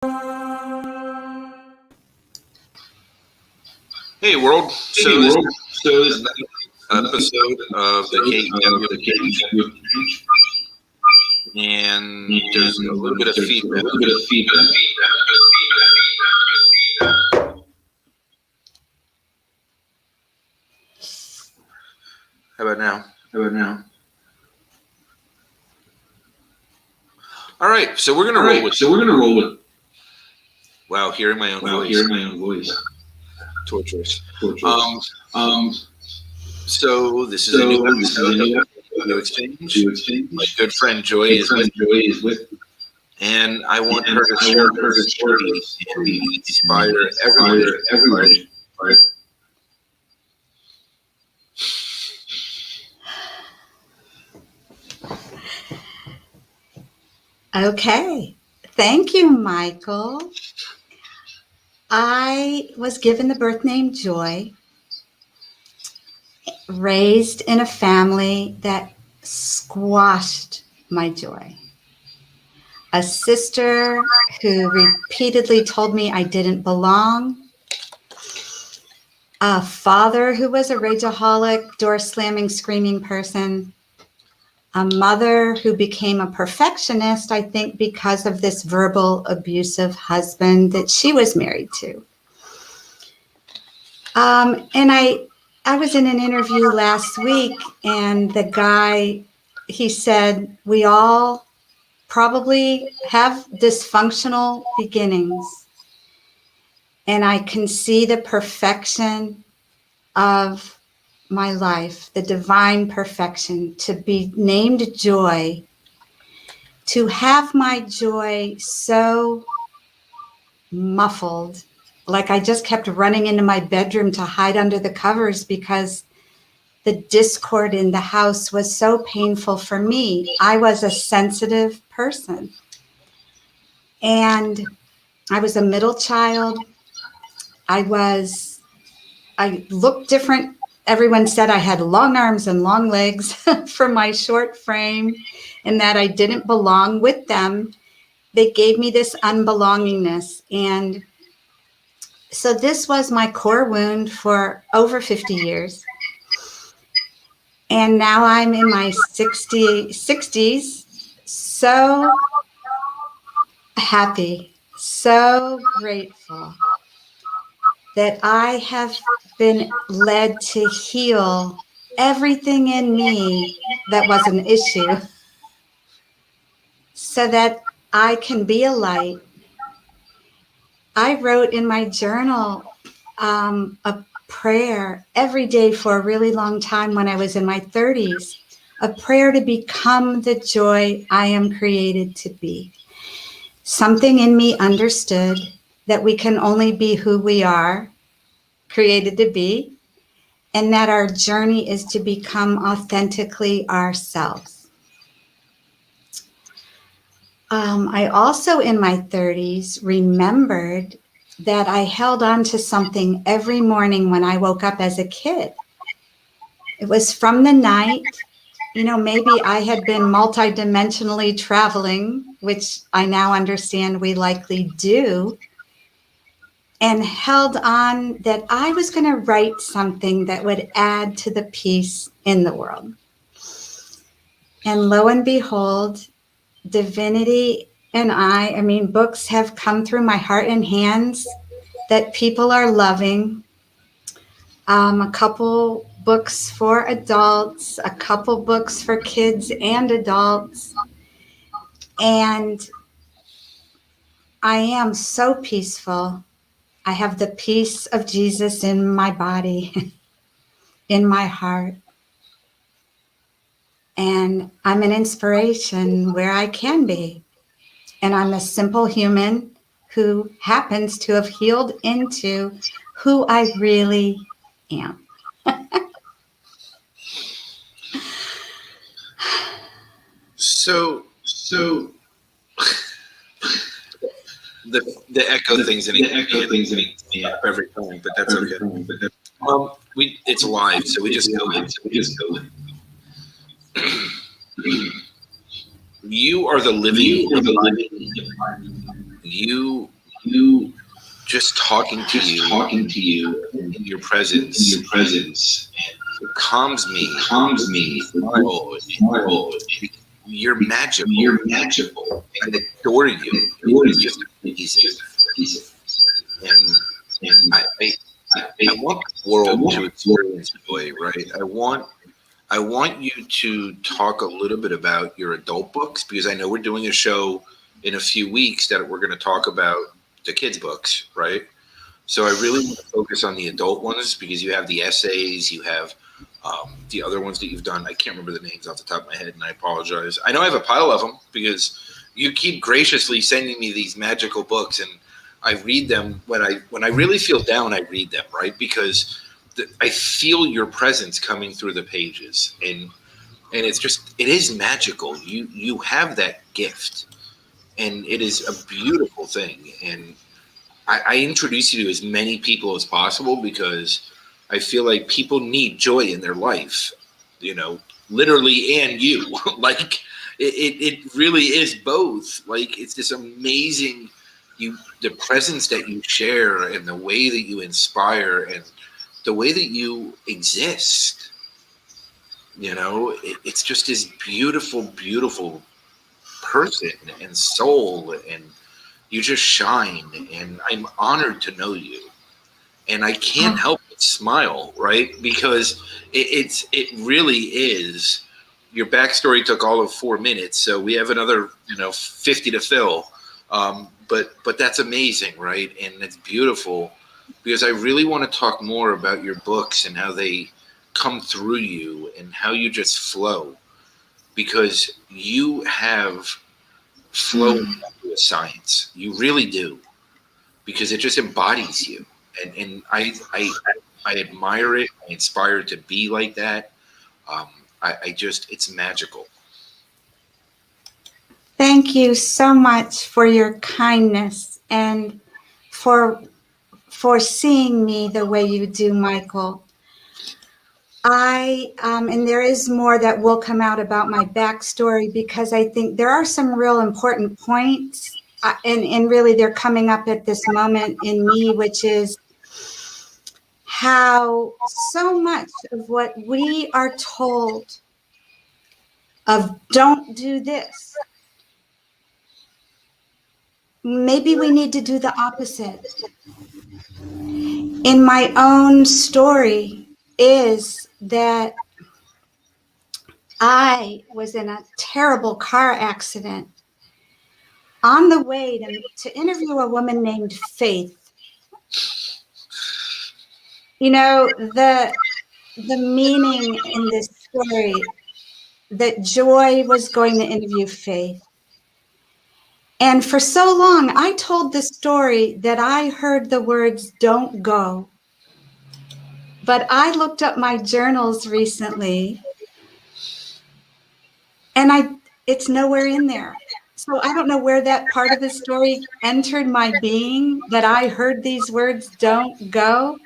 Hey world, so this is another episode of the KEW Exchange, and there's a little bit of feedback. How about now? All right, so we're gonna roll with. Wow, hearing my own voice. Torturous. So this is a new episode of KEW Exchange. My good friend Joy is with, and I want her to share her story and inspire everyone. Okay, thank you, Michael. I was given the birth name Joy, raised in a family that squashed my joy. A sister who repeatedly told me I didn't belong. A father who was a rageaholic, door-slamming, screaming person. A mother who became a perfectionist, I think, because of this verbal abusive husband that she was married to. And I was in an interview last week, and the guy, he said, we all probably have dysfunctional beginnings. And I can see the perfection of my life, the divine perfection, to be named Joy, to have my joy so muffled, like I just kept running into my bedroom to hide under the covers because the discord in the house was so painful for me. I was a sensitive person, and I was a middle child. I looked different. Everyone said I had long arms and long legs for my short frame and that I didn't belong with them. They gave me this unbelongingness. And so this was my core wound for over 50 years. And now I'm in my 60s, so happy, so grateful that I have been led to heal everything in me that was an issue so that I can be a light. I wrote in my journal a prayer every day for a really long time when I was in my 30s, a prayer to become the joy I am created to be. Something in me understood that we can only be who we are created to be, and that our journey is to become authentically ourselves. I also, in my 30s, remembered that I held on to something every morning when I woke up as a kid. It was from the night, maybe I had been multidimensionally traveling, which I now understand we likely do, and held on that I was going to write something that would add to the peace in the world. And lo and behold, divinity and I mean, books have come through my heart and hands that people are loving. A couple books for adults, a couple books for kids and adults. And I am so peaceful. I have the peace of Jesus in my body, in my heart. And I'm an inspiration where I can be. And I'm a simple human who happens to have healed into who I really am. So the echo things in it every time, but that's okay. It's live, so we just go. You are the living embodiment. You just talking to you in your presence it calms me. Smile. You're magical. I adore you. It's just amazing. And I want the world to experience joy, right? I want you to talk a little bit about your adult books because I know we're doing a show in a few weeks that we're going to talk about the kids' books, right? So I really want to focus on the adult ones because you have the essays, you have the other ones that you've done. I can't remember the names off the top of my head, and I apologize. I know I have a pile of them because you keep graciously sending me these magical books, and I read them when I really feel down. I read them, right? Because I feel your presence coming through the pages, and it is magical. You have that gift, and it is a beautiful thing. And I introduce you to as many people as possible because I feel like people need joy in their life, literally and you. Like it really is both. Like it's this amazing the presence that you share and the way that you inspire and the way that you exist. It's just this beautiful, beautiful person and soul, and you just shine, and I'm honored to know you. And I can't help but smile, right? Because it really is. Your backstory took all of 4 minutes, so we have another 50 to fill. But that's amazing, right? And it's beautiful because I really want to talk more about your books and how they come through you and how you just flow, because you have flow with science. You really do, because it just embodies you. And I admire it. I inspire to be like that. It's magical. Thank you so much for your kindness and for seeing me the way you do, Michael. And there is more that will come out about my backstory because I think there are some real important points, and really they're coming up at this moment in me, which is how so much of what we are told of don't do this, maybe we need to do the opposite. In my own story is that I was in a terrible car accident on the way to interview a woman named Faith. The meaning in this story, that Joy was going to interview Faith. And for so long, I told the story that I heard the words, "don't go." But I looked up my journals recently, and it's nowhere in there. So I don't know where that part of the story entered my being, that I heard these words, "don't go."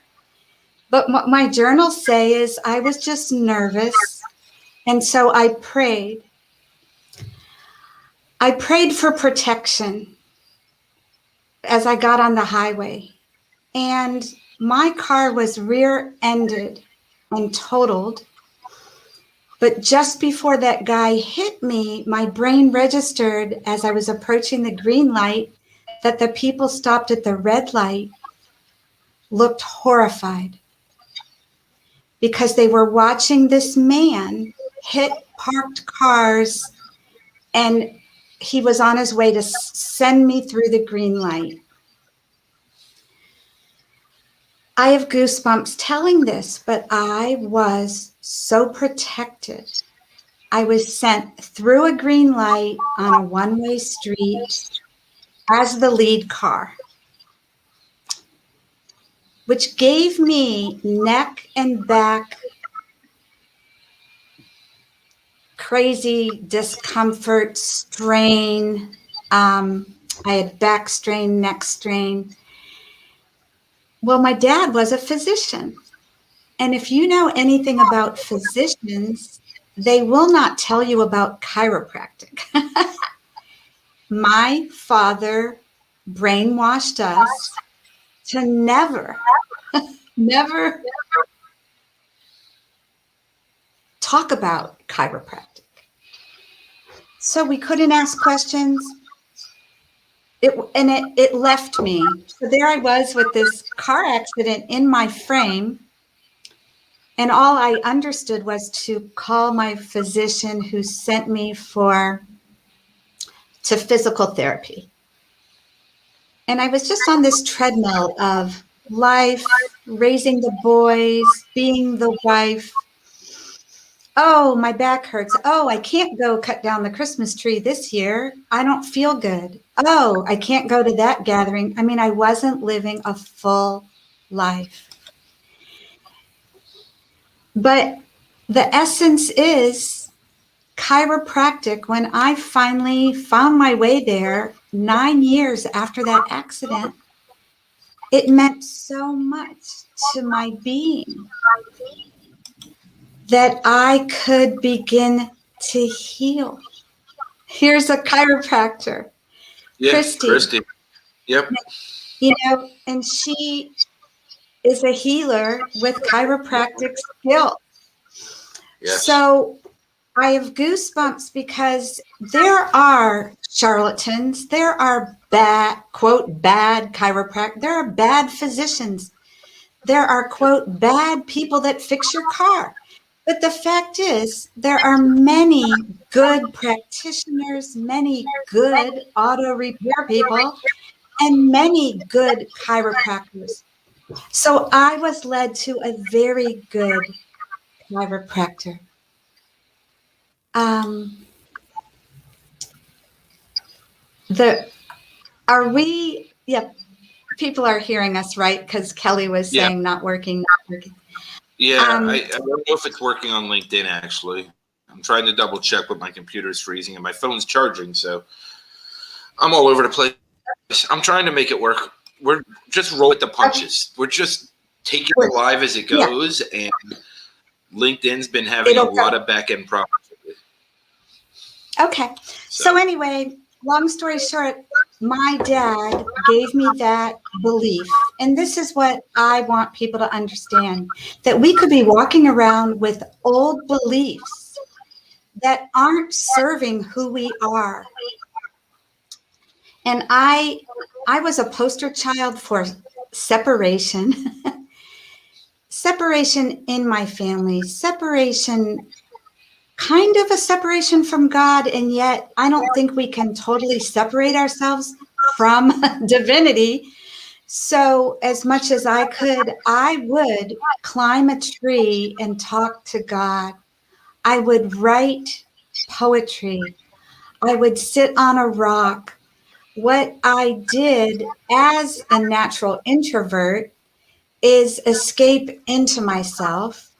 But what my journals say is I was just nervous. And so I prayed. I prayed for protection as I got on the highway. And my car was rear-ended and totaled. But just before that guy hit me, my brain registered as I was approaching the green light that the people stopped at the red light looked horrified because they were watching this man hit parked cars, and he was on his way to send me through the green light. I have goosebumps telling this, but I was so protected. I was sent through a green light on a one-way street as the lead car, which gave me neck and back crazy discomfort, strain. I had back strain, neck strain. Well, my dad was a physician. And if you know anything about physicians, they will not tell you about chiropractic. My father brainwashed us to never, never talk about chiropractic. So we couldn't ask questions. It left me. So there I was with this car accident in my frame. And all I understood was to call my physician who sent me to physical therapy. And I was just on this treadmill of life, raising the boys, being the wife. Oh, my back hurts. Oh, I can't go cut down the Christmas tree this year. I don't feel good. Oh, I can't go to that gathering. I mean, I wasn't living a full life. But the essence is chiropractic. When I finally found my way there 9 years after that accident, it meant so much to my being that I could begin to heal. Here's a chiropractor, Yeah, Christy. Yep. You know, and she is a healer with chiropractic skills. Yes. So I have goosebumps because there are charlatans, there are bad, quote, bad chiropractors, there are bad physicians, there are, quote, bad people that fix your car. But the fact is, there are many good practitioners, many good auto repair people, and many good chiropractors. So I was led to a very good chiropractor. Yeah, people are hearing us, right? Because Kelly was saying not working. Yeah, I don't know if it's working on LinkedIn, actually. I'm trying to double check, but my computer's freezing and my phone's charging, so I'm all over the place. I'm trying to make it work. We're just roll with the punches. We're just taking it live as it goes, and LinkedIn's been having a lot of back-end problems. Okay. So anyway, long story short, my dad gave me that belief. And this is what I want people to understand, that we could be walking around with old beliefs that aren't serving who we are. And I was a poster child for separation, separation in my family, separation, kind of a separation from God. And yet I don't think we can totally separate ourselves from divinity. So as much as I could, I would climb a tree and talk to God. I would write poetry. I would sit on a rock. What I did as a natural introvert is escape into myself.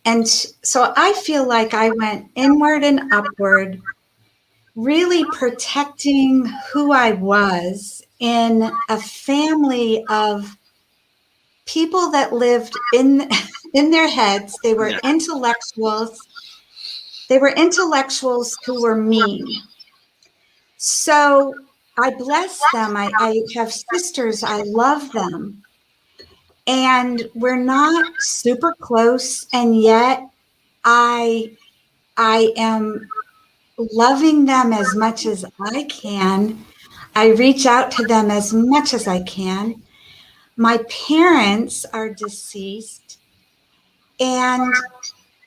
And so I feel like I went inward and upward, really protecting who I was in a family of people that lived in their heads. They were intellectuals. They were intellectuals who were mean. So I bless them. I have sisters. I love them. And we're not super close. And yet I am loving them as much as I can. I reach out to them as much as I can. My parents are deceased, and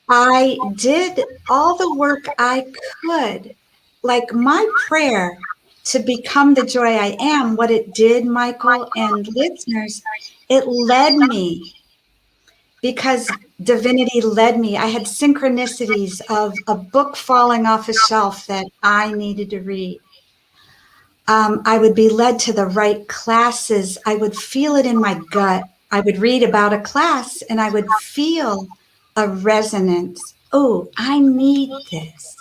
I did all the work I could. Like my prayer to become the joy I am, what it did, Michael and listeners, it led me, because divinity led me. I had synchronicities of a book falling off a shelf that I needed to read. I would be led to the right classes. I would feel it in my gut. I would read about a class and I would feel a resonance. Oh, I need this.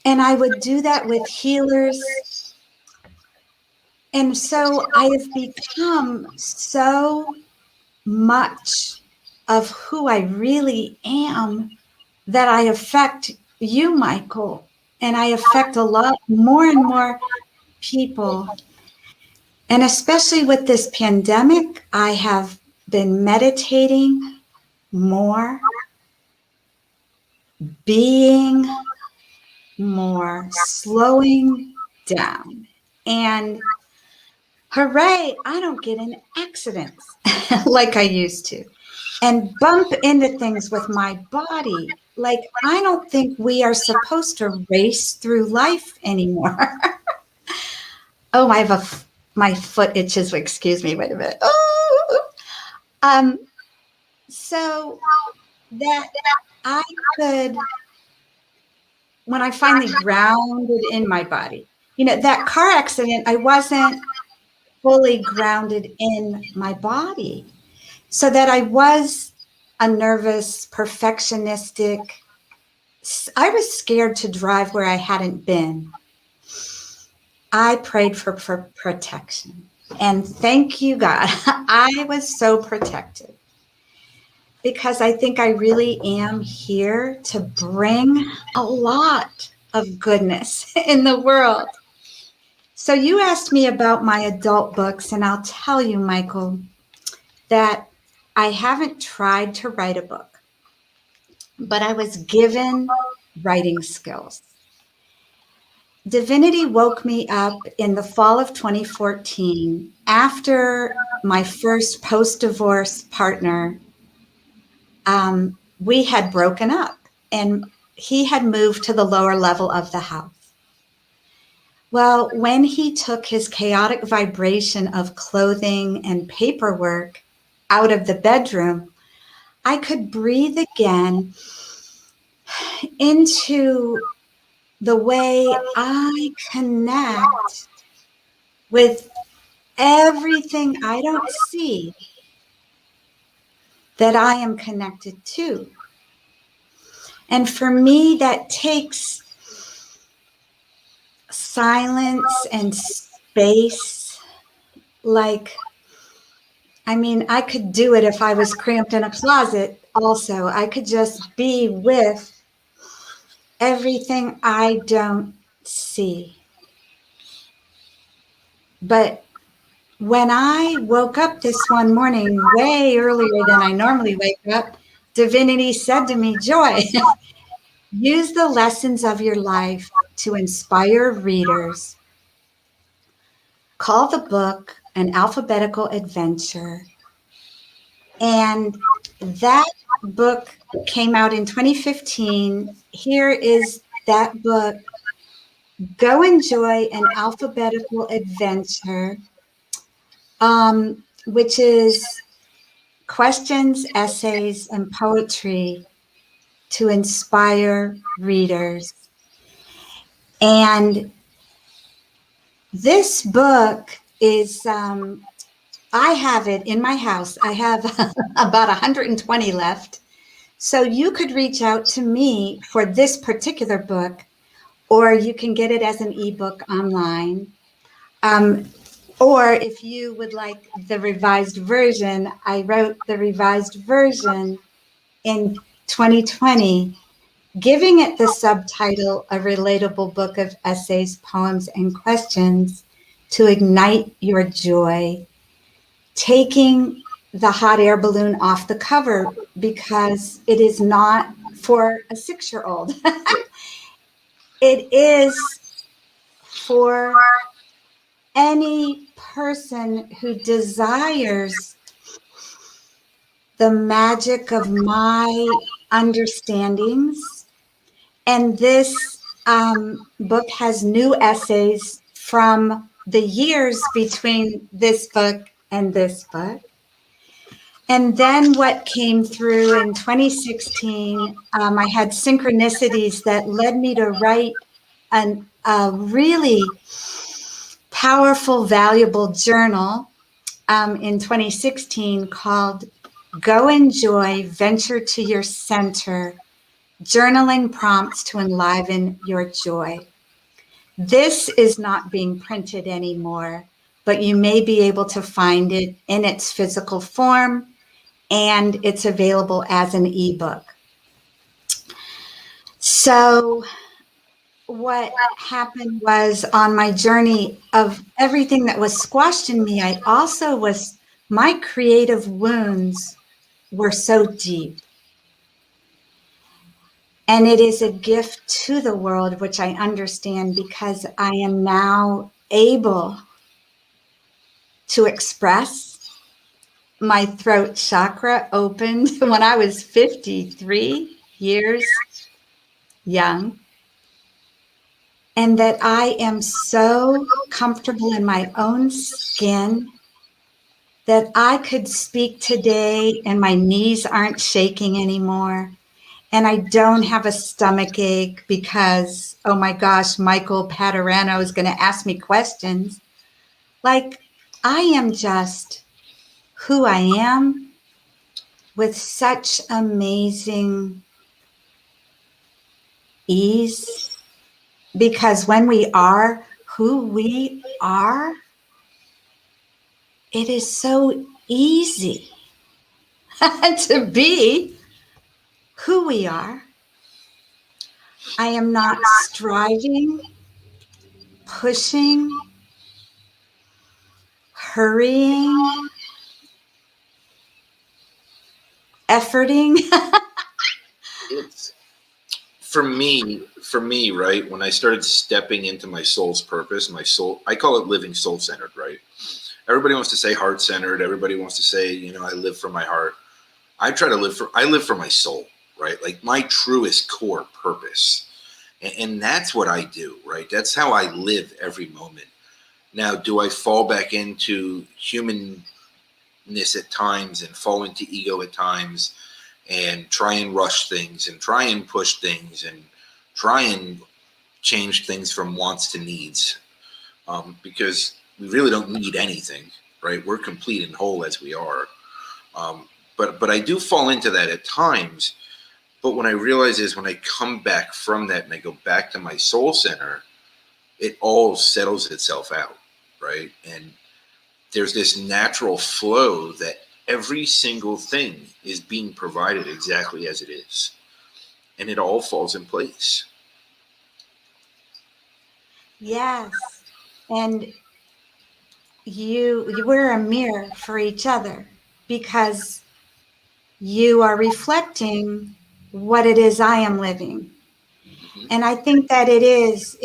And I would do that with healers. And so I have become so much of who I really am that I affect you, Michael, and I affect a lot more and more people. And especially with this pandemic, I have been meditating more, being more, slowing down. And hooray, I don't get in accidents like I used to and bump into things with my body. Like, I don't think we are supposed to race through life anymore. Oh, my foot itches. Excuse me. Wait a minute. Oh, so that I could, when I finally grounded in my body, that car accident, I wasn't fully grounded in my body. So that I was a nervous, perfectionistic. I was scared to drive where I hadn't been. I prayed for protection. And thank you, God. I was so protected because I think I really am here to bring a lot of goodness in the world. So you asked me about my adult books, and I'll tell you, Michael, that I haven't tried to write a book, but I was given writing skills. Divinity woke me up in the fall of 2014 after my first post-divorce partner. We had broken up and he had moved to the lower level of the house. Well, when he took his chaotic vibration of clothing and paperwork out of the bedroom, I could breathe again into the way I connect with everything I don't see that I am connected to. And for me, that takes silence and space. I could do it if I was cramped in a closet also. I could just be with everything I don't see. But when I woke up this one morning, way earlier than I normally wake up, Divinity said to me, Joy, use the lessons of your life to inspire readers. Call the book An Alphabetical Adventure. And that book came out in 2015. Here is that book. Go enjoy an alphabetical adventure, which is questions, essays, and poetry to inspire readers. And this book is, I have it in my house. I have about 120 left. So you could reach out to me for this particular book, or you can get it as an ebook online. Or if you would like the revised version, I wrote the revised version in 2020, giving it the subtitle, A Relatable Book of Essays, Poems, and Questions to Ignite Your Joy, taking the hot air balloon off the cover because it is not for a 6-year-old. It is for any person who desires the magic of my understandings. And this book has new essays from the years between this book and this book. And then what came through in 2016, I had synchronicities that led me to write a really powerful, valuable journal in 2016 called Go Enjoy, Venture to Your Center, Journaling Prompts to Enliven Your Joy. This is not being printed anymore, but you may be able to find it in its physical form, and it's available as an ebook. So what happened was, on my journey of everything that was squashed in me, my creative wounds were so deep. And it is a gift to the world, which I understand, because I am now able to express. My throat chakra opened when I was 53 years young. And that I am so comfortable in my own skin that I could speak today and my knees aren't shaking anymore. And I don't have a stomach ache because, oh my gosh, Michael Paterano is going to ask me questions. Like, I am just who I am with such amazing ease. Because when we are who we are, it is so easy to be who we are. I am not striving, pushing, hurrying, efforting. It's for me, right? When I started stepping into my soul's purpose, my soul, I call it living soul centered, right? Everybody wants to say heart centered. Everybody wants to say, I live for my heart. I live for my soul, right? Like my truest core purpose. And that's what I do, right? That's how I live every moment. Now, do I fall back into humanness at times and fall into ego at times and try and rush things and try and push things and try and change things from wants to needs? Because we really don't need anything, right? We're complete and whole as we are. But I do fall into that at times. But what I realize is when I come back from that and I go back to my soul center, it all settles itself out, right? And there's this natural flow that every single thing is being provided exactly as it is. And it all falls in place. Yes. And we're a mirror for each other, because you are reflecting what it is I am living. Mm-hmm. And I think that it is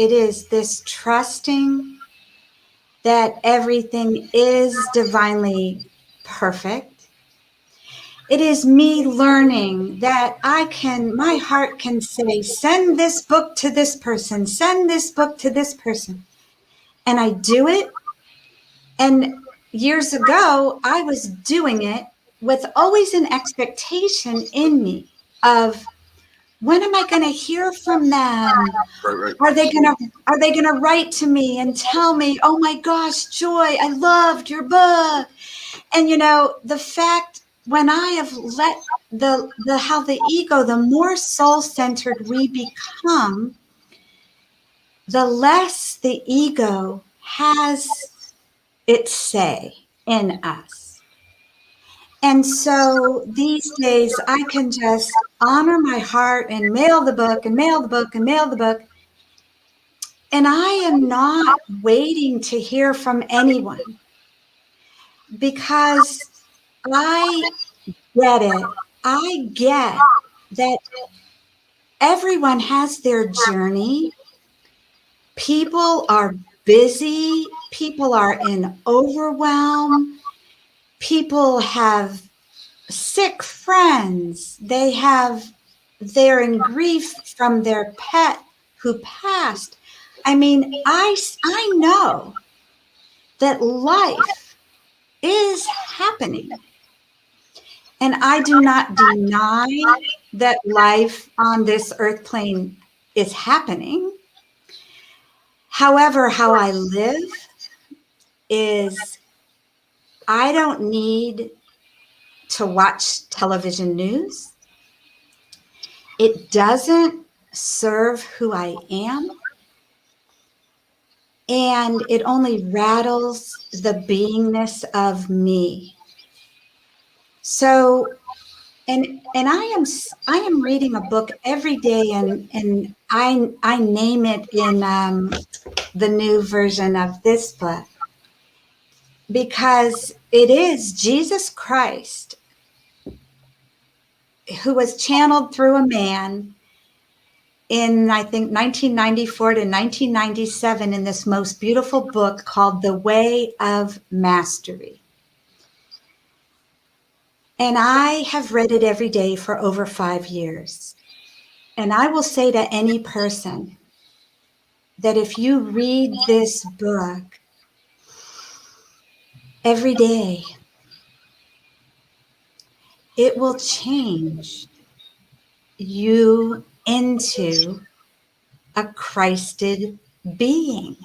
this trusting that everything is divinely perfect. It is me learning that my heart can say, send this book to this person, send this book to this person. And I do it. And years ago, I was doing it with always an expectation in me of, when am I going to hear from them? Right. Are they going to write to me and tell me, oh my gosh, Joy, I loved your book? And the fact, when I have let how the ego, the more soul-centered we become, the less the ego has its say in us. And so these days I can just honor my heart and mail the book and mail the book and mail the book. And I am not waiting to hear from anyone, because I get it. I get that everyone has their journey. People are busy. People are in overwhelm. People have sick friends. They're in grief from their pet who passed. I mean, I know that life is happening. And I do not deny that life on this earth plane is happening. However, how I live is, I don't need to watch television news. It doesn't serve who I am. And it only rattles the beingness of me. So And I am reading a book every day, and I name it in the new version of this book because it is Jesus Christ who was channeled through a man in, I think, 1994 to 1997 in this most beautiful book called The Way of Mastery. And I have read it every day for over 5 years. And I will say to any person that if you read this book every day, it will change you into a Christed being.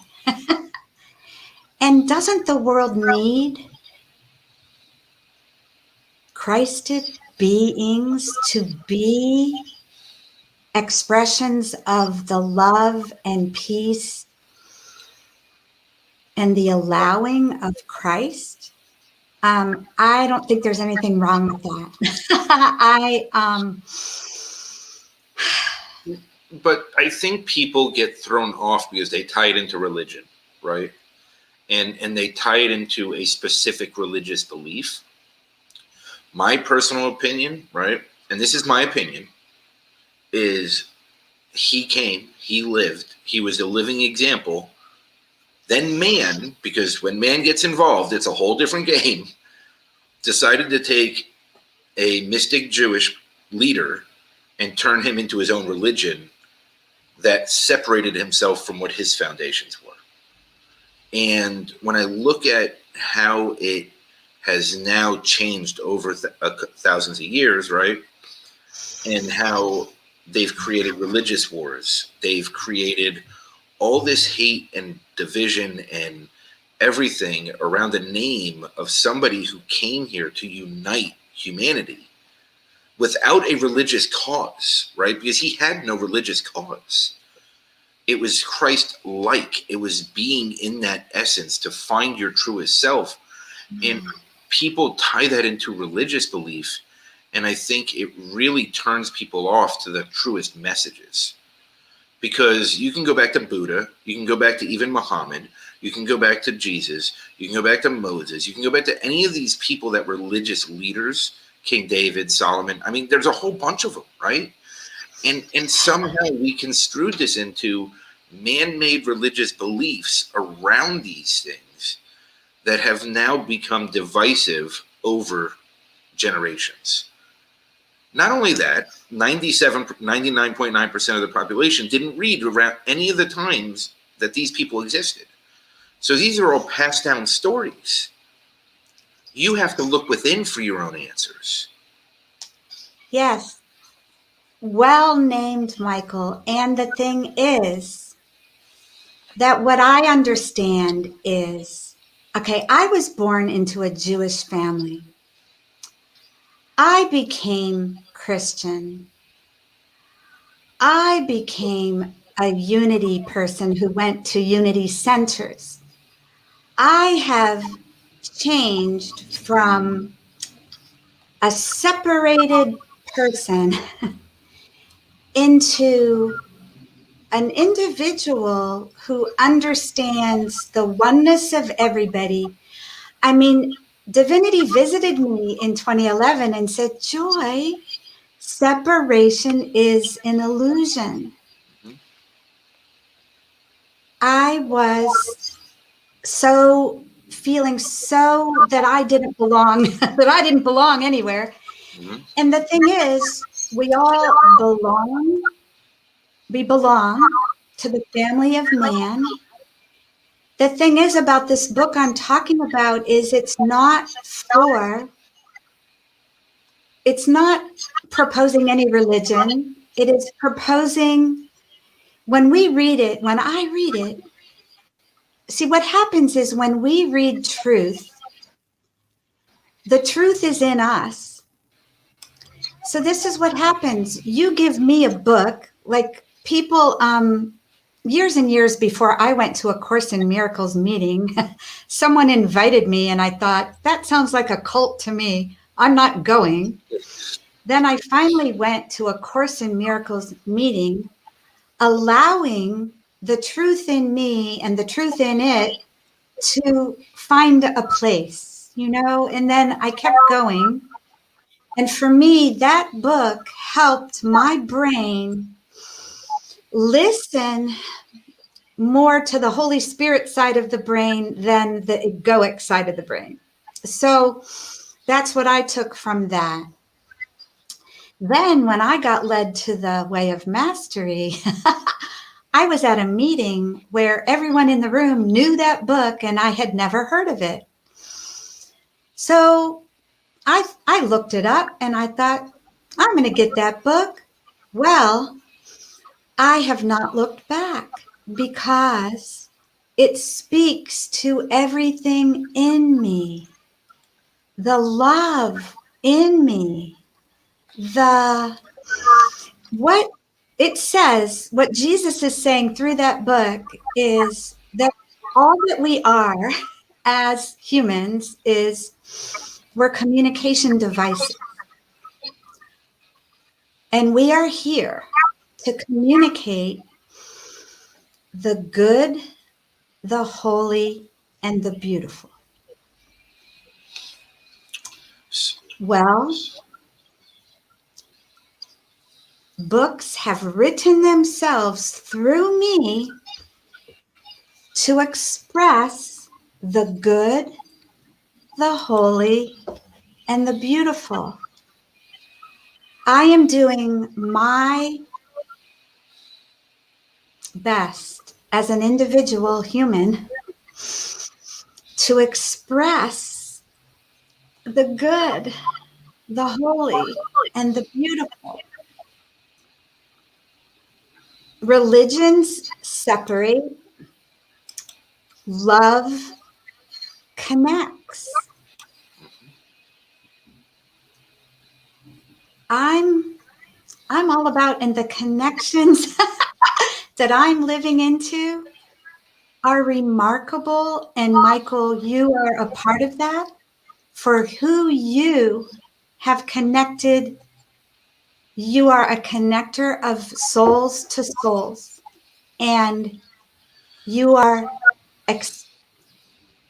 And doesn't the world need Christed beings to be expressions of the love and peace and the allowing of Christ? I don't think there's anything wrong with that. But I think people get thrown off because they tie it into religion, right? And they tie it into a specific religious belief. My personal opinion, right, and this is my opinion, is he came, he lived, he was a living example. Then man, because when man gets involved, it's a whole different game, decided to take a mystic Jewish leader and turn him into his own religion that separated himself from what his foundations were. And when I look at how it has now changed over thousands of years, right? And how they've created religious wars. They've created all this hate and division and everything around the name of somebody who came here to unite humanity without a religious cause, right? Because he had no religious cause. It was Christ-like. It was being in that essence to find your truest self. And people tie that into religious belief, and I think it really turns people off to the truest messages. Because you can go back to Buddha, you can go back to even Muhammad, you can go back to Jesus, you can go back to Moses, you can go back to any of these people that were religious leaders, King David, Solomon. I mean, there's a whole bunch of them, right? And somehow we construed this into man-made religious beliefs around these things that have now become divisive over generations. Not only that, 99.9% of the population didn't read around any of the times that these people existed. So these are all passed down stories. You have to look within for your own answers. Yes. Well named, Michael. And the thing is that what I understand is, okay, I was born into a Jewish family. I became Christian. I became a unity person who went to unity centers. I have changed from a separated person into an individual who understands the oneness of everybody. I mean, Divinity visited me in 2011 and said, Joy, separation is an illusion. Mm-hmm. I was feeling so that I didn't belong, that I didn't belong anywhere. Mm-hmm. And the thing is, we all belong. We belong to the family of man. The thing is about this book I'm talking about is it's not proposing any religion. It is proposing, when I read it, see what happens is when we read truth, the truth is in us. So this is what happens. You give me a book, like people, years and years before I went to a Course in Miracles meeting, someone invited me and I thought, that sounds like a cult to me. I'm not going. then I finally went to a Course in Miracles meeting, allowing the truth in me and the truth in it to find a place, and then I kept going. And for me, that book helped my brain listen more to the Holy Spirit side of the brain than the egoic side of the brain. So that's what I took from that. Then when I got led to the Way of Mastery, I was at a meeting where everyone in the room knew that book and I had never heard of it. So I looked it up and I thought, I'm going to get that book. Well, I have not looked back because it speaks to everything in me, the love in me, what it says, what Jesus is saying through that book is that all that we are as humans is we're communication devices. And we are here to communicate the good, the holy, and the beautiful. Well, books have written themselves through me to express the good, the holy, and the beautiful. I am doing my best as an individual human to express the good, the holy, and the beautiful. Religions separate, love connects. I'm all about, and the connections that I'm living into are remarkable. And Michael, you are a part of that. For who you have connected, you are a connector of souls to souls. And you are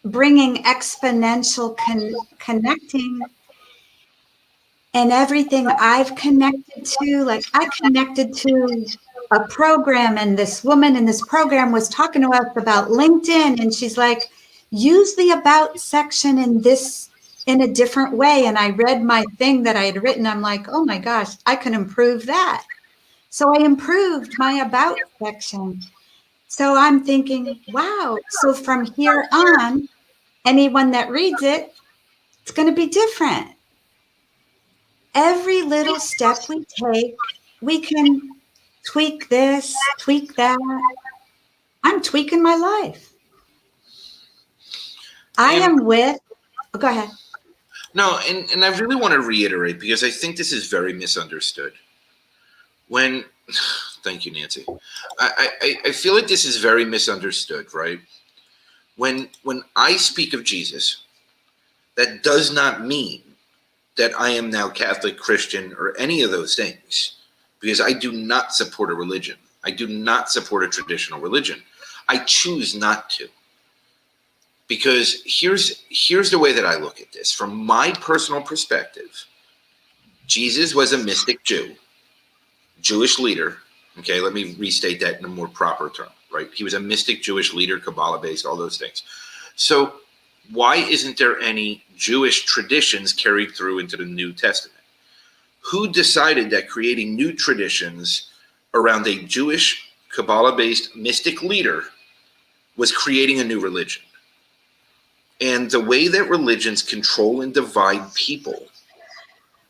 bringing exponential connecting. And everything I've connected to, like I connected to a program, and this woman in this program was talking to us about LinkedIn, and she's like, use the about section in a different way. And I read my thing that I had written. I'm like, oh my gosh, I can improve that. So I improved my about section. So I'm thinking, wow. So from here on, anyone that reads it, it's going to be different. Every little step we take, we can tweak this, tweak that. I'm tweaking my life. Go ahead. No, and I really want to reiterate, because I think this is very misunderstood. Thank you, Nancy. I feel like this is very misunderstood, right? When I speak of Jesus, that does not mean that I am now Catholic, Christian, or any of those things, because I do not support a religion. I do not support a traditional religion. I choose not to. Because here's the way that I look at this. From my personal perspective, Jesus was a mystic Jew, Jewish leader. Okay, let me restate that in a more proper term, right? He was a mystic Jewish leader, Kabbalah-based, all those things. So why isn't there any Jewish traditions carried through into the New Testament? Who decided that creating new traditions around a Jewish Kabbalah-based mystic leader was creating a new religion? And the way that religions control and divide people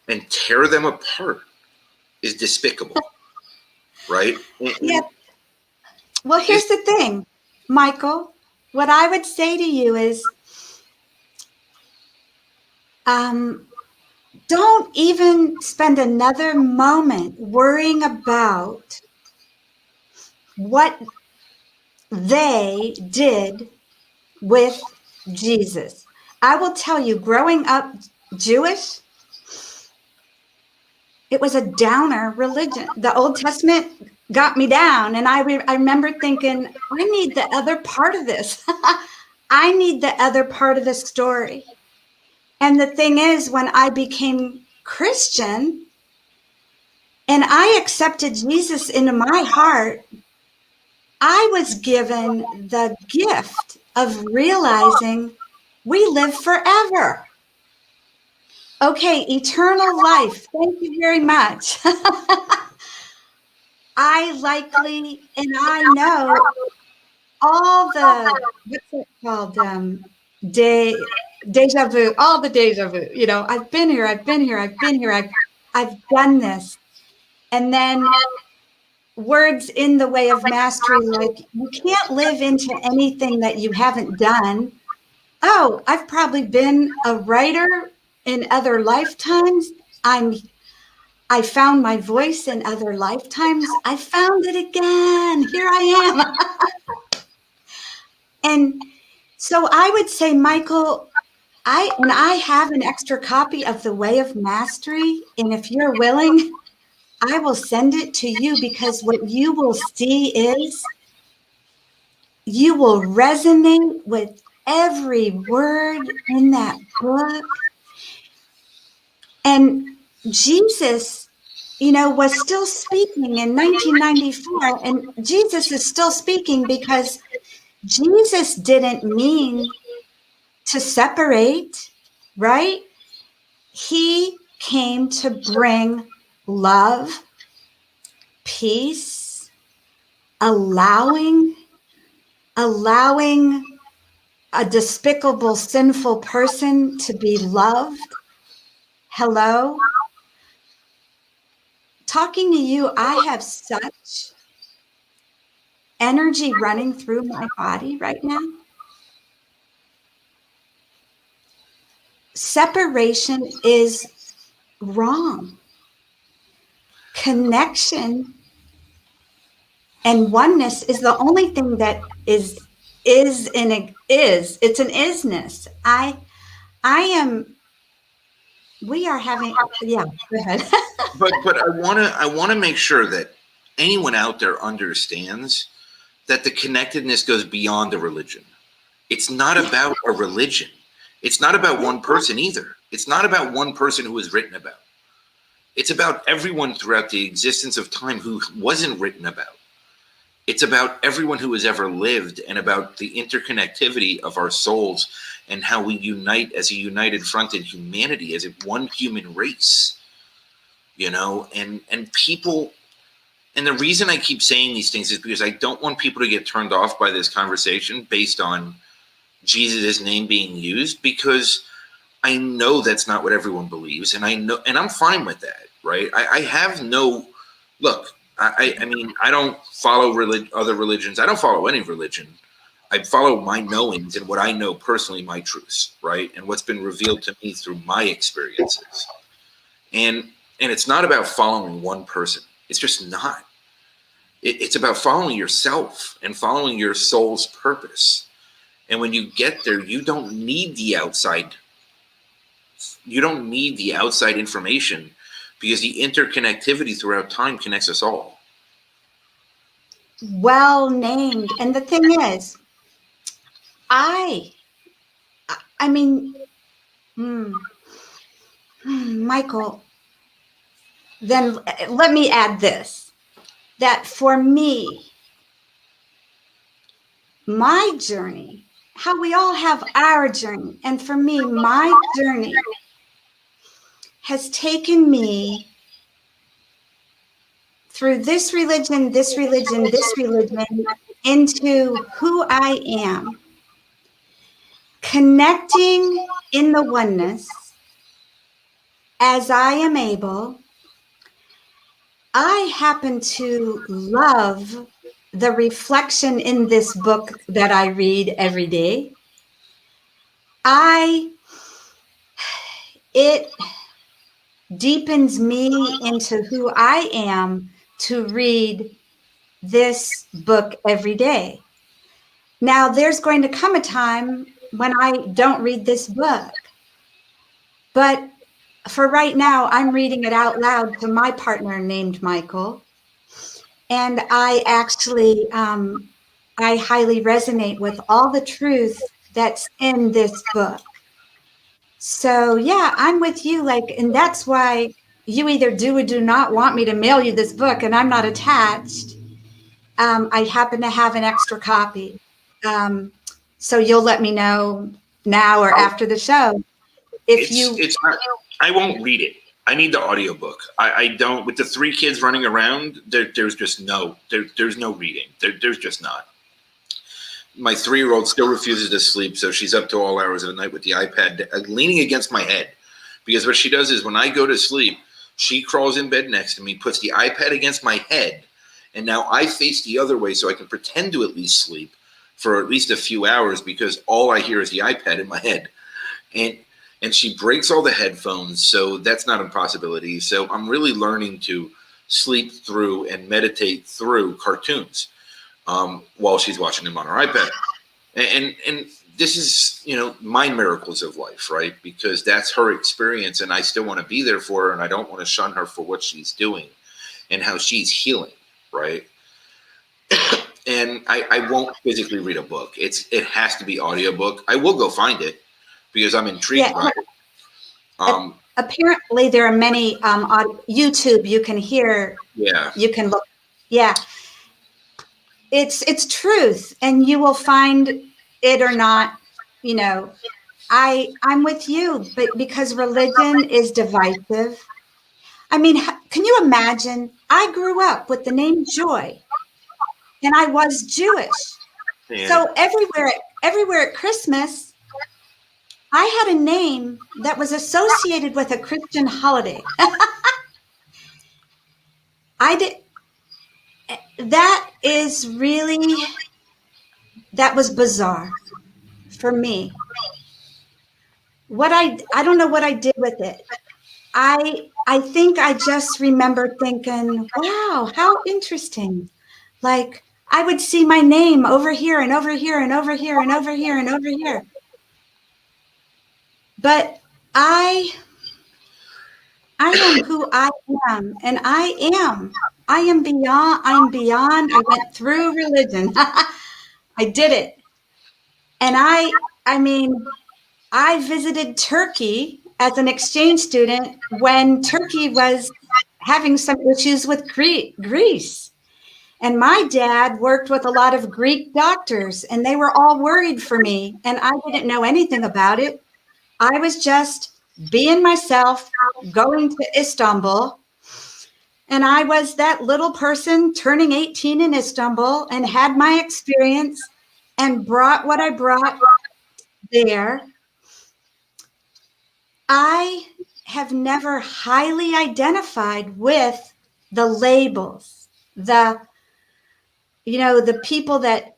and tear them apart is despicable, right? Yeah. Well, here's the thing, Michael. What I would say to you is, don't even spend another moment worrying about what they did with Jesus. I will tell you, growing up Jewish, it was a downer religion. The Old Testament got me down. And I remember thinking, I need the other part of this. I need the other part of the story. And the thing is, when I became Christian and I accepted Jesus into my heart, I was given the gift of realizing we live forever. Okay, eternal life. Thank you very much. I likely, and I know all the, what's it called? Deja vu, all the deja vu. You know, I've been here, I've been here, I've been here, I've done this. And then words in the way of mastery, like you can't live into anything that you haven't done. Oh, I've probably been a writer in other lifetimes. I found my voice in other lifetimes. I found it again. Here I am. And so I would say, Michael, I have an extra copy of The Way of Mastery. And if you're willing, I will send it to you, because what you will see is you will resonate with every word in that book. And Jesus, you know, was still speaking in 1994, and Jesus is still speaking, because Jesus didn't mean to separate, right? He came to bring love, peace, allowing a despicable, sinful person to be loved. Hello? Talking to you, I have such energy running through my body right now. Separation is wrong. Connection and oneness is the only thing that is it's an isness. We are having, yeah, go ahead. But I wanna make sure that anyone out there understands that the connectedness goes beyond a religion. It's not about a religion. It's not about one person either. It's not about one person who was written about. It's about everyone throughout the existence of time who wasn't written about. It's about everyone who has ever lived, and about the interconnectivity of our souls and how we unite as a united front in humanity, as one human race, you know, and people. And the reason I keep saying these things is because I don't want people to get turned off by this conversation based on Jesus' name being used, because I know that's not what everyone believes. And I know, and I'm fine with that, right? I have no, look, I mean, I don't follow other religions. I don't follow any religion. I follow my knowings and what I know personally, my truths, right? And what's been revealed to me through my experiences. And it's not about following one person. It's just not. It's about following yourself and following your soul's purpose. And when you get there, you don't need the outside. You don't need the outside information, because the interconnectivity throughout time connects us all. Well named. And the thing is, I mean, Michael, then let me add this, that for me, my journey, how we all have our journey, and for me, my journey has taken me through this religion, into who I am, connecting in the oneness as I am able. I happen to love the reflection in this book that I read every day. It deepens me into who I am to read this book every day. Now, there's going to come a time when I don't read this book, but for right now, I'm reading it out loud to my partner named Michael. And I actually, I highly resonate with all the truth that's in this book. So yeah, I'm with you. Like, and that's why you either do or do not want me to mail you this book, and I'm not attached. I happen to have an extra copy. Um, so you'll let me know now or after the show if you. It's not, I won't read it. I need the audiobook. I don't, with the 3 kids running around, there's just there's no reading. There's just not. My 3-year-old still refuses to sleep, so she's up to all hours of the night with the iPad leaning against my head. Because what she does is when I go to sleep, she crawls in bed next to me, puts the iPad against my head, and now I face the other way so I can pretend to at least sleep for at least a few hours because all I hear is the iPad in my head. And she breaks all the headphones, so that's not a possibility. So I'm really learning to sleep through and meditate through cartoons while she's watching them on her iPad. And this is, my miracles of life, right? Because that's her experience, and I still want to be there for her, and I don't want to shun her for what she's doing and how she's healing, right? And I won't physically read a book. It has to be audiobook. I will go find it because I'm intrigued by it. Apparently, there are many on YouTube. You can hear. Yeah. You can look. Yeah. It's truth, and you will find it or not. I'm with you, but because religion is divisive. I mean, can you imagine? I grew up with the name Joy, and I was Jewish. Yeah. So everywhere at Christmas, I had a name that was associated with a Christian holiday. That was bizarre for me. I don't know what I did with it. I think I just remember thinking, wow, how interesting. Like I would see my name over here and over here and over here and over here and over here. But I am who I am, and I am beyond. I went through religion. I did it. And I mean, I visited Turkey as an exchange student when Turkey was having some issues with Greece. And my dad worked with a lot of Greek doctors, and they were all worried for me. And I didn't know anything about it. I was just being myself, going to Istanbul. And I was that little person turning 18 in Istanbul and had my experience and brought what I brought there. I have never highly identified with the labels, the people that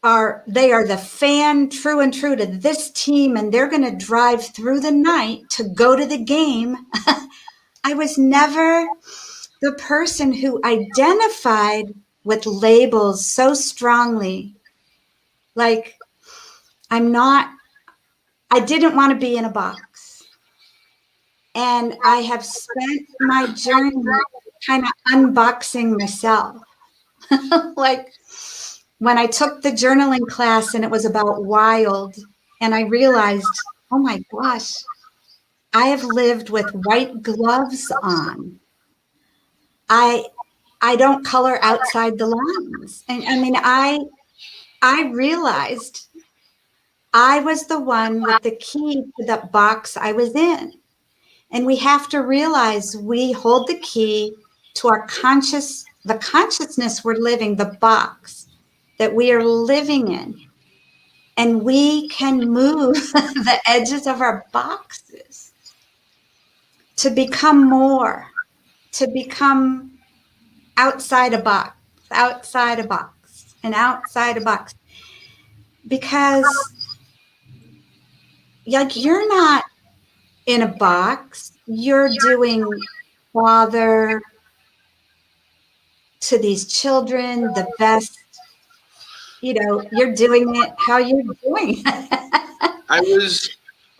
they are the fan true and true to this team, and they're going to drive through the night to go to the game. I was never the person who identified with labels so strongly. Like, I didn't want to be in a box. And I have spent my journey kind of unboxing myself. Like when I took the journaling class and it was about wild, and I realized, oh my gosh, I have lived with white gloves on. I don't color outside the lines. And I mean, I realized I was the one with the key to the box I was in. And we have to realize we hold the key to the consciousness we're living, the box that we are living in. And we can move the edges of our boxes to become more, to become outside a box, and outside a box. Because like you're not in a box, you're doing father to these children the best, you're doing it how you're doing. I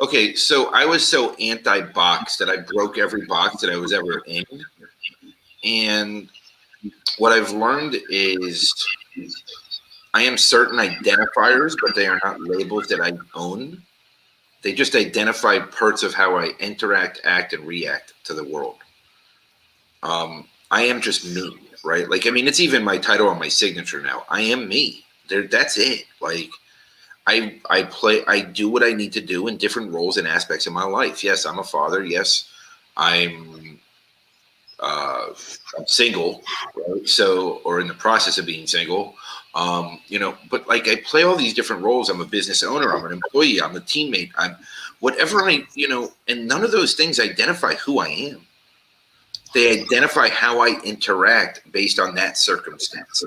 Okay, so I was so anti-box that I broke every box that I was ever in. And what I've learned is I am certain identifiers, but they are not labels that I own. They just identify parts of how I interact, act, and react to the world. I am just me, right? Like, I mean, it's even my title on my signature now. I am me. That's it. Like, I do what I need to do in different roles and aspects of my life. Yes, I'm a father. Yes, I'm I'm single, right? So, or in the process of being single. But like I play all these different roles. I'm a business owner. I'm an employee. I'm a teammate. I'm whatever and none of those things identify who I am. They identify how I interact based on that circumstance.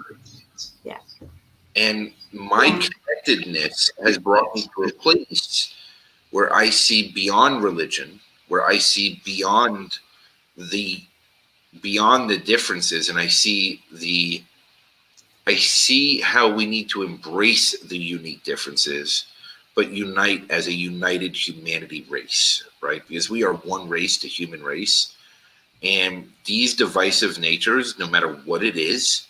Yeah. And my connectedness has brought me to a place where I see beyond religion, where I see the beyond the differences, and I see how we need to embrace the unique differences, but unite as a united humanity race, right? Because we are one race, the human race. And these divisive natures, no matter what it is,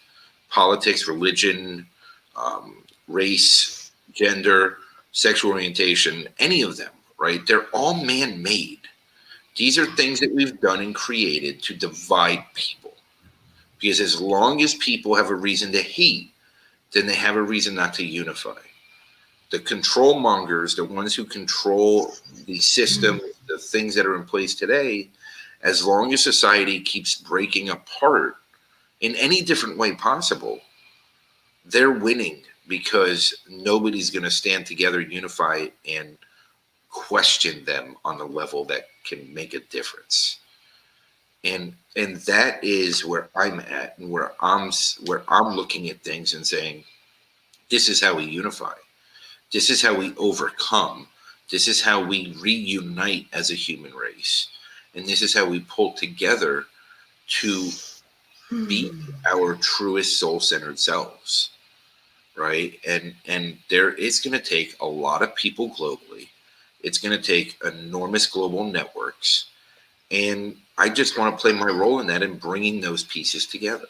politics, religion, race, gender, sexual orientation, any of them, right? They're all man made. These are things that we've done and created to divide people. Because as long as people have a reason to hate, then they have a reason not to unify. The control mongers, the ones who control the system, the things that are in place today, as long as society keeps breaking apart in any different way possible, they're winning because nobody's going to stand together, unify, and question them on the level that can make a difference. And that is where I'm at, and where I'm looking at things and saying, this is how we unify. This is how we overcome. This is how we reunite as a human race. And this is how we pull together to be our truest soul-centered selves. Right? And it's going to take a lot of people globally. It's going to take enormous global networks. And I just want to play my role in that and bringing those pieces together.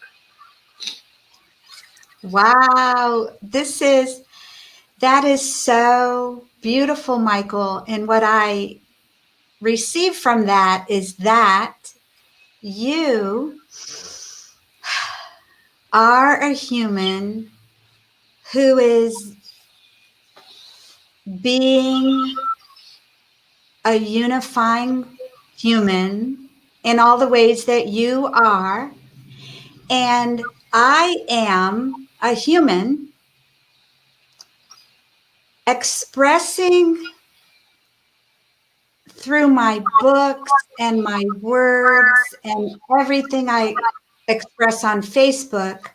Wow. That is so beautiful, Michael. And what I receive from that is that you are a human who is being a unifying human in all the ways that you are. And I am a human expressing through my books and my words and everything I express on Facebook.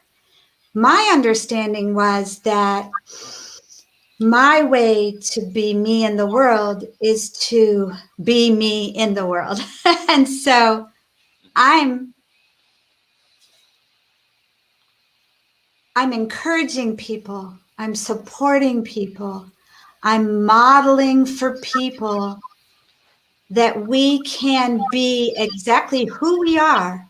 My understanding was that my way to be me in the world is to be me in the world. And so I'm encouraging people, I'm supporting people, I'm modeling for people that we can be exactly who we are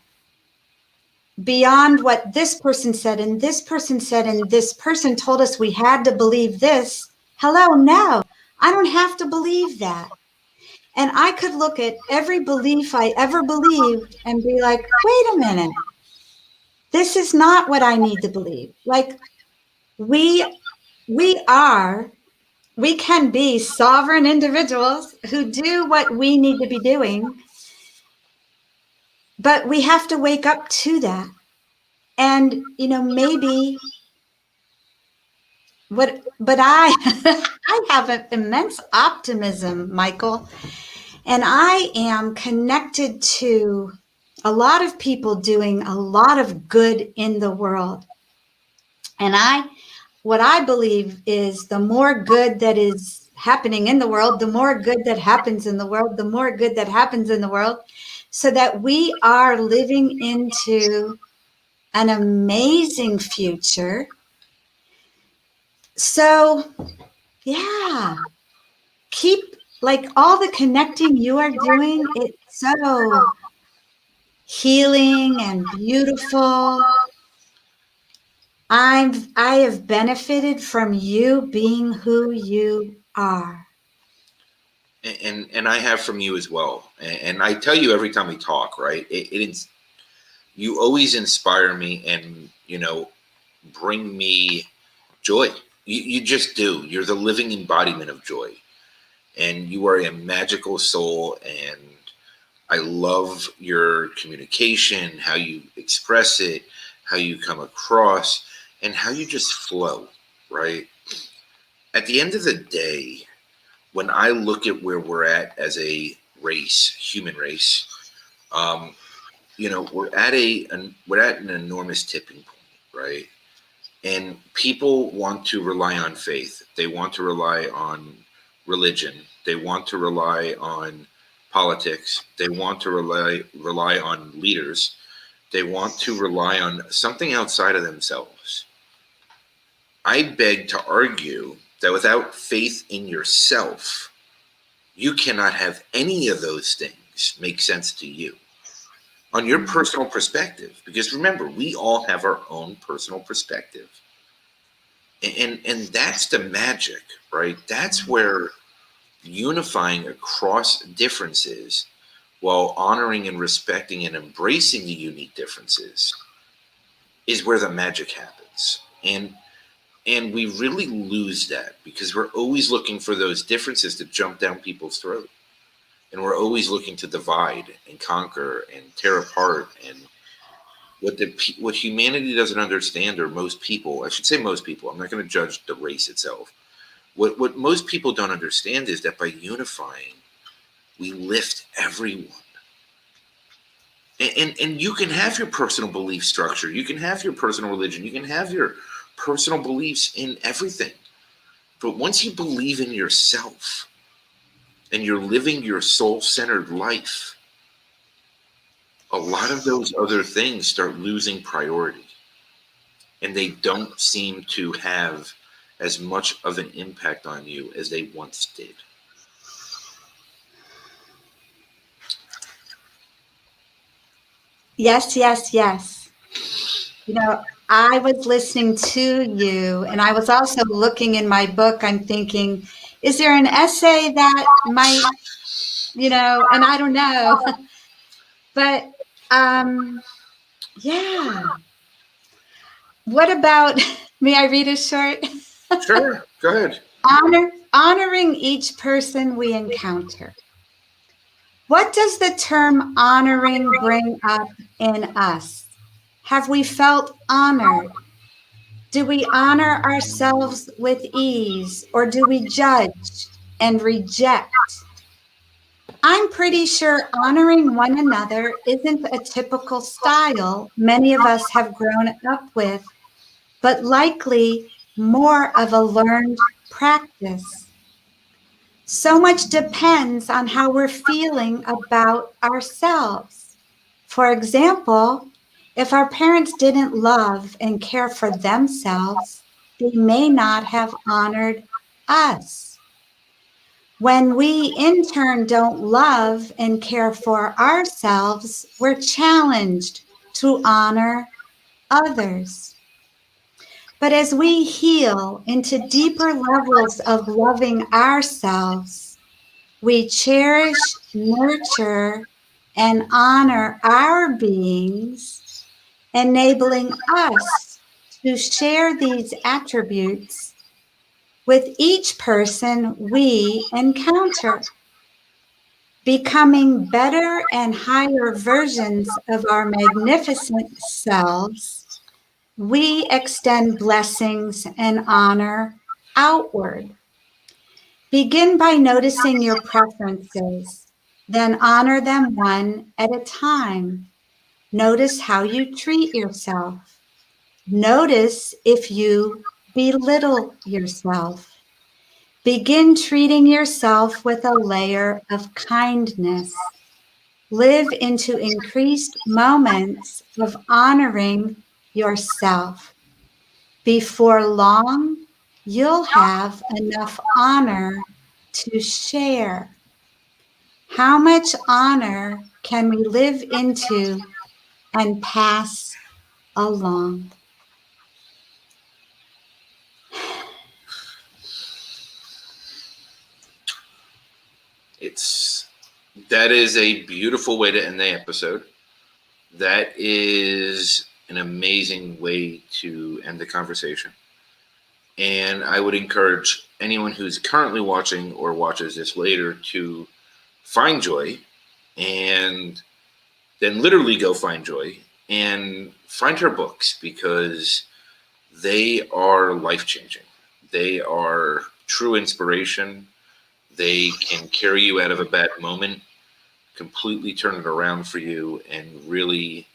beyond what this person said and this person said and this person told us we had to believe this. Hello, no, I don't have to believe that. And I could look at every belief I ever believed and be like, wait a minute, this is not what I need to believe. Like we can be sovereign individuals who do what we need to be doing, but we have to wake up to that. And, maybe but I, I have an immense optimism, Michael, and I am connected to a lot of people doing a lot of good in the world. And what I believe is the more good that is happening in the world, the more good that happens in the world, the more good that happens in the world, so that we are living into an amazing future. So, yeah, keep like all the connecting you are doing, it's so healing and beautiful. I have benefited from you being who you are. And I have from you as well. And I tell you every time we talk, right? You always inspire me, and bring me joy. You just do. You're the living embodiment of joy, and you are a magical soul. And I love your communication, how you express it, how you come across, and how you just flow, right? At the end of the day, when I look at where we're at as a race, human race, um, we're at an enormous tipping point, right? And people want to rely on faith. They want to rely on religion. They want to rely on politics. They want to rely on leaders. They want to rely on something outside of themselves. I beg to argue that without faith in yourself, you cannot have any of those things make sense to you on your personal perspective. Because remember, we all have our own personal perspective. And that's the magic, right? That's where unifying across differences while honoring and respecting and embracing the unique differences is where the magic happens. And we really lose that because we're always looking for those differences to jump down people's throat. And we're always looking to divide and conquer and tear apart. And what humanity doesn't understand, or most people, I should say most people, I'm not going to judge the race itself. What most people don't understand is that by unifying, we lift everyone. And you can have your personal belief structure, you can have your personal religion, you can have your personal beliefs in everything. But once you believe in yourself and you're living your soul-centered life, a lot of those other things start losing priority. And they don't seem to have as much of an impact on you as they once did. Yes, yes, yes. You know, I was listening to you and I was also looking in my book. I'm thinking, is there an essay that might, and I don't know, but yeah. What about, may I read a short? Sure, go ahead. Honoring each person we encounter. What does the term honoring bring up in us? Have we felt honored? Do we honor ourselves with ease, or do we judge and reject? I'm pretty sure honoring one another isn't a typical style many of us have grown up with, but likely more of a learned practice. So much depends on how we're feeling about ourselves. For example, if our parents didn't love and care for themselves, they may not have honored us. When we in turn don't love and care for ourselves, we're challenged to honor others. But as we heal into deeper levels of loving ourselves, we cherish, nurture, and honor our beings, enabling us to share these attributes with each person we encounter, becoming better and higher versions of our magnificent selves. We extend blessings and honor outward. Begin by noticing your preferences, then honor them one at a time. Notice how you treat yourself. Notice if you belittle yourself. Begin treating yourself with a layer of kindness. Live into increased moments of honoring yourself. Before long, you'll have enough honor to share? How much honor can we live into and pass along? That is a beautiful way to end the episode. That is an amazing way to end the conversation. And I would encourage anyone who's currently watching or watches this later to find joy and then literally go find joy and find her books, because they are life changing. They are true inspiration. They can carry you out of a bad moment, completely turn it around for you, and really,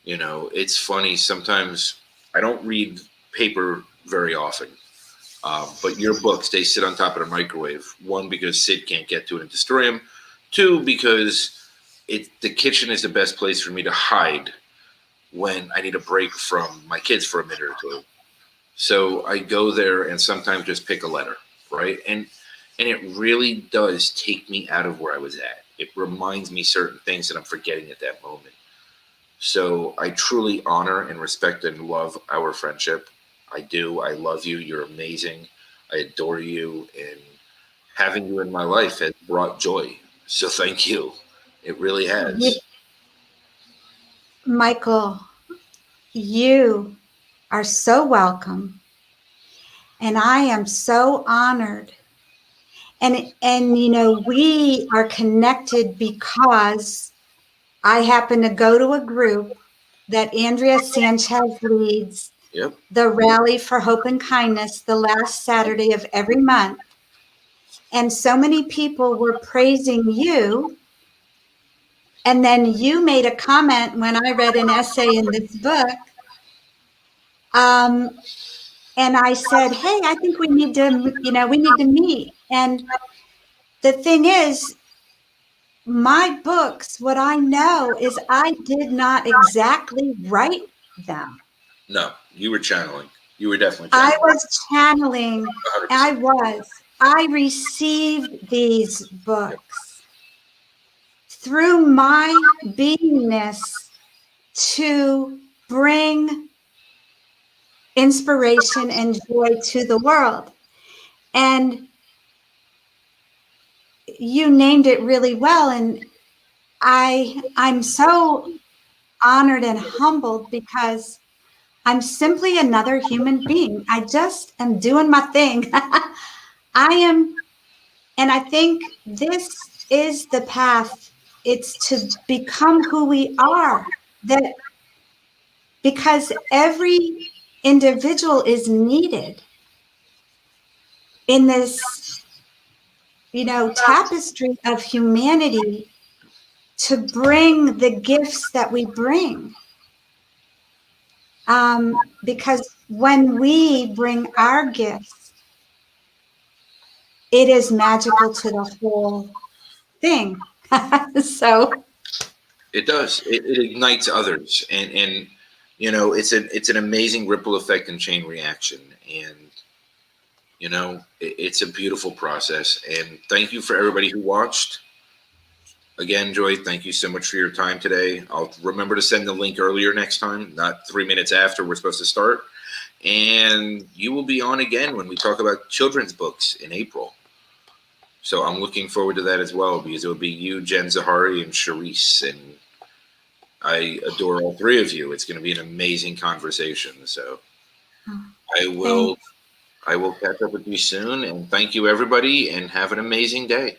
it's funny. Sometimes I don't read paper very often, but your books, they sit on top of the microwave. One, because Sid can't get to it and destroy them. Two, because the kitchen is the best place for me to hide when I need a break from my kids for a minute or two. So I go there and sometimes just pick a letter, right? And it really does take me out of where I was at. It reminds me certain things that I'm forgetting at that moment. So I truly honor and respect and love our friendship. I do. I love you. You're amazing. I adore you. And having you in my life has brought joy. So thank you. It really has. Michael, you are so welcome. And I am so honored. And we are connected because I happen to go to a group that Andrea Sanchez leads, Yep. the Rally for Hope and Kindness, the last Saturday of every month. And so many people were praising you. And then you made a comment when I read an essay in this book. And I said, hey, I think we need to meet. And the thing is, my books, what I know is I did not exactly write them. No, you were channeling. You were definitely I channeling. was channeling. 100%. I received these books through my beingness to bring inspiration and joy to the world. And you named it really well. And I'm so honored and humbled because I'm simply another human being. I just am doing my thing. I am, and I think this is the path. It's to become who we are. That because every individual is needed in this, tapestry of humanity to bring the gifts that we bring. Because when we bring our gifts, it is magical to the whole thing. So It does. It ignites others, and it's an amazing ripple effect and chain reaction, and it's a beautiful process. And thank you for everybody who watched. Again, Joy, thank you so much for your time today. I'll remember to send the link earlier next time, not 3 minutes after we're supposed to start. And you will be on again when we talk about children's books in April. So I'm looking forward to that as well, because it will be you, Jen Zahari, and Charisse. And I adore all three of you. It's going to be an amazing conversation. So I will catch up with you soon. And thank you, everybody, and have an amazing day.